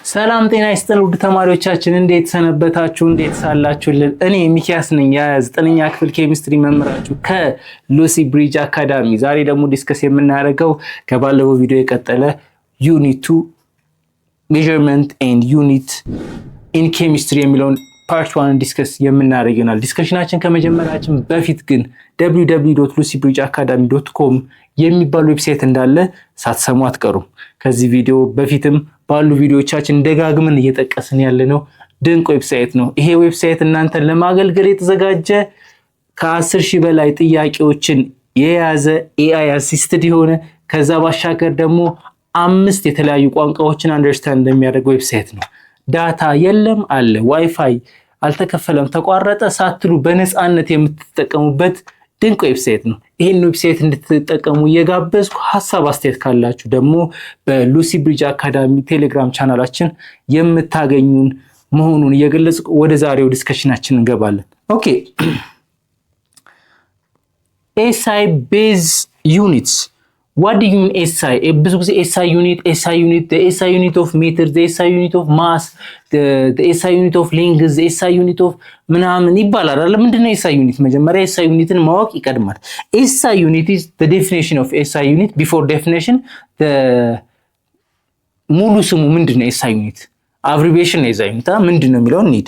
ሰላም ጤና ይስጥልን ውድ ተማሪዎቻችን እንዴት ሰነበታችሁ? እንዴት ሳላችሁልን? እኔ ሚኪያስ ነኝ የ9ኛ ክፍል ኬሚስትሪ መምህራችሁ ከሉሲ ብሪጅ አካዳሚ። ዛሬ ደግሞ ዲስከስ የምናደርገው ከባለፈው ቪዲዮ የቀጠለ ዩኒት 2 ሜዠርመንት ኤንድ ዩኒት ኢን ኬሚስትሪ የሚለውን ፓርት 1 ዲስከስ የምናደርግ ይሆናል። ዲስከሽናችን ከመጀመራችን በፊት ግን www.lucybridgeacademy.com የሚባል ዌብሳይት እንዳለ ሳትሰሙ አትቀሩም። ከዚህ ቪዲዮ በፊትም ባሉ ቪዲዮዎቻችን ደጋግመን እየጠቀስን ያለነው ድንቅ ዌብሳይት ነው። ይሄ ዌብሳይት እናንተን ለማገልገል የተዘጋጀ ከ10,000 በላይ ጥያቄዎችን የያዘ AI አሲስትድ የሆነ ከዛ ባሻገር ደግሞ 5 የተለያዩ ቋንቋዎችን አንደርስታንድ የሚያደርግ ዌብሳይት ነው። ዳታ የለም አለ፣ ዋይፋይ አልተከፈለም ተቋረጠ ሳትሉ በነፃነት የምትጠቀሙበት ድንቅ ዌብሳይት ነው። ይሄን ዌብሳይት እንድትጠቀሙ እየጋበዝኩ ሐሳብ አስተያየት ካላችሁ ደግሞ በሉሲ ብሪጅ አካዳሚ ቴሌግራም ቻናላችን የምታገኙን መሆኑን እየገለጽኩ ወደ ዛሬው ዲስከሽናችን እንገባለን። ኦኬ SI ቤዝ ዩኒትስ what do you mean SI? ብዙ ጊዜ SI unit, the SI unit of meter, the SI unit of mass, the SI unit of length, the SI unit of ምናምን ይባላል አይደል? ምንድነው SI unit? መጀመሪያ SI unitን ማወቅ ይቀድማል። SI unit is the definition of SI unit. Before definition, the ሙሉ ስሙ ምንድነው SI unit? Abbreviation SI unit ምንድነው የሚለው እንሂድ።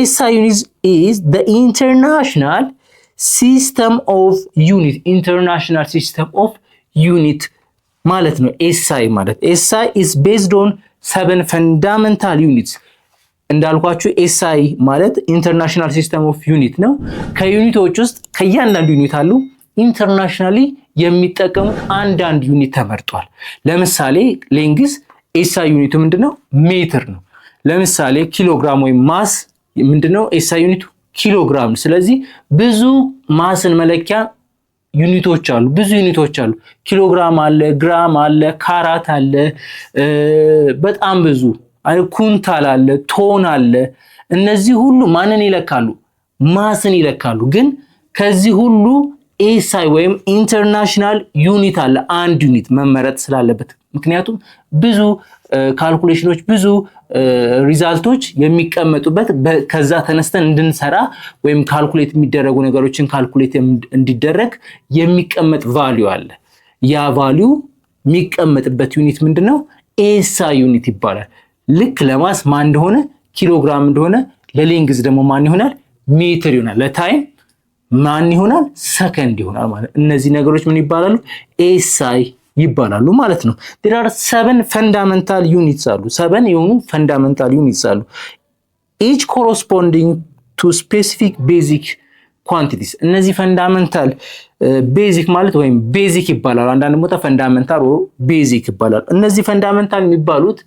SI unit is the international system of unit, international system of ዩኒት ማለት ነው። SI ማለት SI is based on 7 fundamental units። እንዳልኳችሁ SI ማለት ኢንተርናሽናል ሲስተም ኦፍ ዩኒት ነው። ከዩኒቶች ውስጥ ከእያንዳንዱ ዩኒት አሉ ኢንተርናሽናሊ የሚጠቀሙ አንዳንድ ዩኒት ተመርጧል። ለምሳሌ ሌንግዝ SI ዩኒቱ ምንድነው? ሜትር ነው። ለምሳሌ ኪሎግራም ወይም ማስ ምንድነው? SI ዩኒቱ ኪሎግራም። ስለዚህ ብዙ ማስን መለኪያ ዩኒቶች አሉ፣ ብዙ ዩኒቶች አሉ። ኪሎግራም አለ፣ ግራም አለ፣ ካራት አለ፣ በጣም ብዙ ኩንታል አለ፣ ቶን አለ። እነዚህ ሁሉ ማንን ይለካሉ? ማስን ይለካሉ። ግን ከዚህ ሁሉ SI ወይም ኢንተርናሽናል ዩኒት አለ፣ አንድ ዩኒት መመረጥ ስላለበት። ምክንያቱም ብዙ ካልኩሌሽኖች ብዙ ሪዛልቶች የሚቀመጡበት ከዛ ተነስተን እንድንሰራ ወይም ካልኩሌት የሚደረጉ ነገሮችን ካልኩሌት እንዲደረግ የሚቀመጥ ቫልዩ አለ። ያ ቫልዩ የሚቀመጥበት ዩኒት ምንድነው? SI ዩኒት ይባላል። ልክ ለማስ ማን እንደሆነ ኪሎግራም እንደሆነ ለሌንግዝ ደግሞ ማን ይሆናል? ሜትር ይሆናል። ለታይም ማን ይሆናል? ሰከንድ ይሆናል ማለት። እነዚህ ነገሮች ምን ይባላሉ? SI ይባላሉ ማለት ነው። there are 7 fundamental units አሉ። 7 የሆኑ fundamental units አሉ each corresponding to specific basic quantities። እነዚህ fundamental basic ማለት ወይም basic ይባላሉ። አንዳንድ ቦታ fundamental or basic ይባላሉ። እነዚህ fundamental የሚባሉት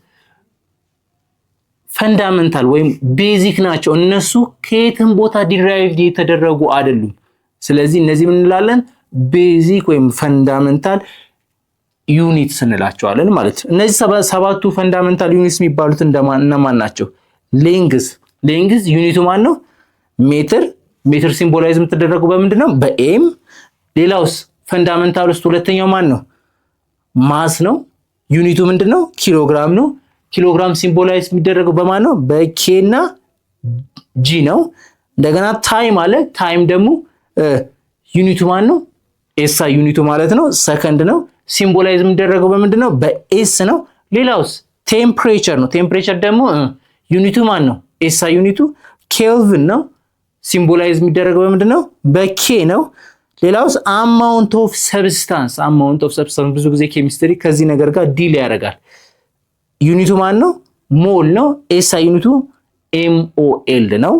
fundamental ወይም basic ናቸው። እነሱ ከየትም ቦታ derived የተደረጉ አይደሉም። ስለዚህ እነዚህ ምን እንላለን? basic ወይም fundamental ዩኒትስ እንላቸዋለን ማለት ነው። እነዚህ ሰባቱ ፈንዳሜንታል ዩኒትስ የሚባሉት እነማን ናቸው? ሌንግዝ ዩኒቱ ማን ነው? ሜትር ሲምቦላይዝ የምትደረገው በምንድነው? በኤም። ሌላውስ ፈንዳሜንታል ውስጥ ሁለተኛው ማን ነው? ማስ ነው። ዩኒቱ ምንድነው? ኪሎግራም ነው። ኪሎግራም ሲምቦላይዝ የሚደረገው በማን ነው? በኬ እና ጂ ነው። እንደገና ታይም አለ። ታይም ደግሞ ዩኒቱ ማን ነው? SI ዩኒቱ ማለት ነው። ሰከንድ ነው። ሲምቦላይዝ የሚደረገው በምንድነው? በኤስ ነው። ሌላውስ ቴምፕሬቸር ነው። ቴምፕሬቸር ደግሞ ዩኒቱ ማን ነው? SI ዩኒቱ ኬልቪን ነው። ሲምቦላይዝ የሚደረገው በምንድነው? በኬ ነው። ሌላውስ አማውንት ኦፍ ሰብስታንስ ብዙ ጊዜ ኬሚስትሪ ከዚህ ነገር ጋር ዲል ያደርጋል። ዩኒቱ ማን ነው? ሞል ነው። SI ዩኒቱ MOL ነው።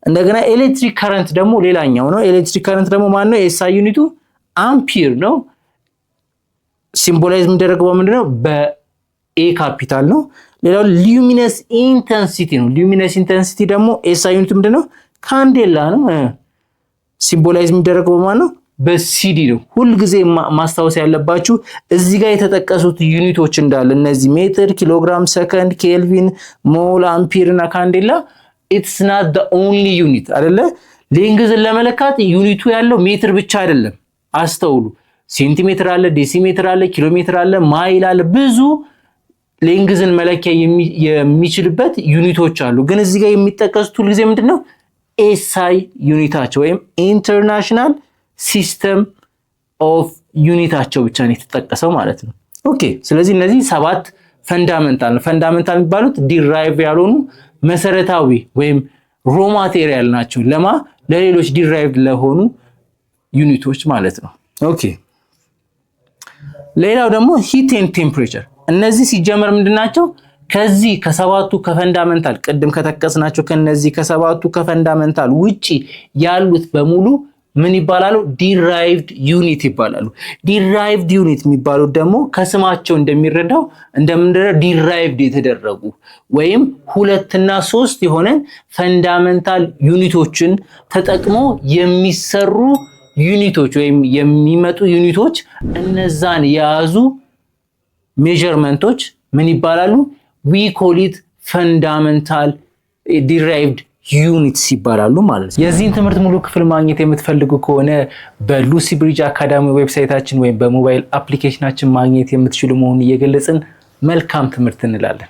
እንደገና ኤሌክትሪክ ከረንት ደግሞ ሌላኛው ነው። ኤሌክትሪክ ከረንት ደግሞ ማን ነው? SI ዩኒቱ አምፒር ነው። ሲምቦላይዝ የሚደረገው በምንድነው? በኤ ካፒታል ነው። ሌላው ሉሚነስ ኢንተንሲቲ ነው። ሉሚነስ ኢንተንሲቲ ደግሞ SI ዩኒት ምንድነው? ካንዴላ ነው። ሲምቦላይዝ የሚደረገው በማን ነው? በሲዲ ነው። ሁል ጊዜ ማስታወስ ያለባችሁ እዚህ ጋር የተጠቀሱት ዩኒቶች እንዳለ እነዚህ ሜትር፣ ኪሎግራም፣ ሰከንድ፣ ኬልቪን፣ ሞል፣ አምፒር እና ካንዴላ it's not the only unit አይደለ? ሌንግዝን ለመለካት ዩኒቱ ያለው ሜትር ብቻ አይደለም። አስተውሉ። ሴንቲሜትር አለ፣ ዴሲሜትር አለ፣ ኪሎሜትር አለ፣ ማይል አለ፣ ብዙ ሌንግዝን መለኪያ የሚችልበት ዩኒቶች አሉ። ግን እዚህ ጋር የሚጠቀሱት ሁሉ ጊዜ ምንድነው ኤስአይ ዩኒታቸው ወይም ኢንተርናሽናል ሲስተም ኦፍ ዩኒታቸው ብቻ ነው የተጠቀሰው ማለት ነው። ኦኬ ስለዚህ እነዚህ 7 ፈንዳመንታል የሚባሉት ዲራይቭ ያልሆኑ መሰረታዊ ወይም ሮ ማቴሪያል ናቸው ለሌሎች ዲራይቭድ ለሆኑ ዩኒቶች ማለት ነው። ኦኬ ሌላው ደግሞ ሂት ኤንድ ቴምፕሬቸር። እነዚህ ሲጀመር ምንድናቸው? ከዚህ ከሰባቱ ከፈንዳመንታል ቅድም ከተከስናቸው ከነዚህ ከሰባቱ ከፈንዳመንታል ውጪ ያሉት በሙሉ ምን ይባላሉ? ዲራይቭድ ዩኒት ይባላሉ። ዲራይቭድ ዩኒት የሚባሉት ደግሞ ከስማቸው እንደምንረዳው ዲራይቭድ የተደረጉ ወይም 2 እና 3 የሆነ ፈንዳመንታል ዩኒቶችን ተጠቅሞ የሚሰሩ ዩኒቶች ወይም የሚመጡ ዩኒቶች እነዛን የያዙ ሜዠርመንቶች ምን ይባላሉ? we call it fundamental derived units ይባላሉ ማለት ነው። የዚህን ትምህርት ሙሉ ክፍል ማግኘት የምትፈልጉ ከሆነ በሉሲ ብሪጅ አካዳሚ ዌብሳይታችን ወይም በሞባይል አፕሊኬሽናችን ማግኘት የምትችሉ መሆኑን እየገለጽን መልካም ትምህርት እንላለን።